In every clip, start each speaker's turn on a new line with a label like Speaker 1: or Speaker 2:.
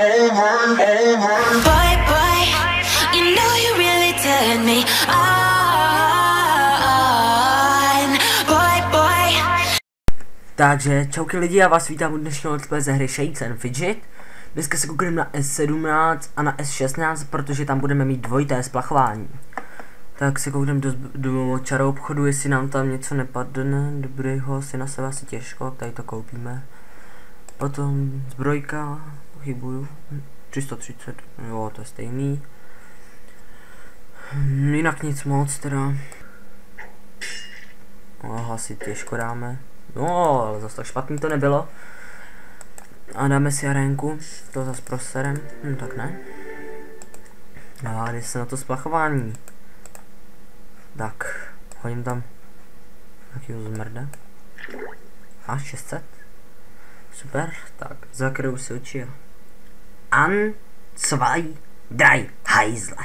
Speaker 1: Boy, boy, you know you really turn me on. Boy, boy.
Speaker 2: Takže čauky lidi, já vás vítám u dnešního let's play ze hry Shakes and Fidget. Dneska se koukneme na S17 a na S16, protože tam budeme mít dvojité splachování. Tak se koukneme do čarou obchodu, jestli nám tam něco nepadne dobrýho, asi na sebe asi těžko, tady to koupíme. Potom zbrojka, pochybuju, 330, jo, to je stejný. Jinak nic moc teda. No, asi těžko dáme. No, ale zase tak špatný to nebylo. A dáme si arénku, to zase proserem, tak ne. A jde se na to splachování. Tak, hodím tam nějakýho zmrda. A 600. Super, tak, zakryju si oči. An, zwei, drei, hajzle.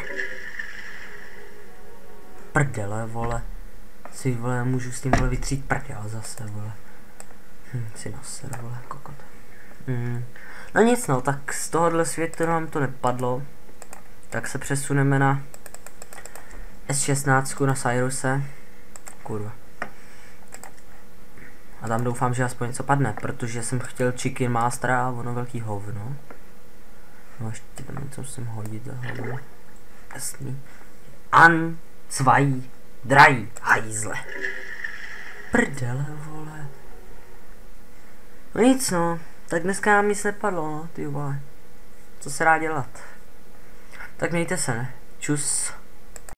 Speaker 2: Prdele, vole. Si, vole, můžu s tím, vole, vytřít prdel zase, vole. Si naser, vole, kokot. No nic, no, tak z tohohle světa nám to nepadlo. Tak se přesuneme na S16 na Cyruse. Kurva. A tam doufám, že aspoň něco padne, protože jsem chtěl Chicken Mastera a ono velký hovno. No ještě tam něco musím hodit za hovno. Jasný. An, zwei, drei, hajzle. Prdele, vole. No nic, no. Tak dneska nám nic nepadlo, no, ty vole. Co se dá dělat? Tak mějte se, ne? Čus.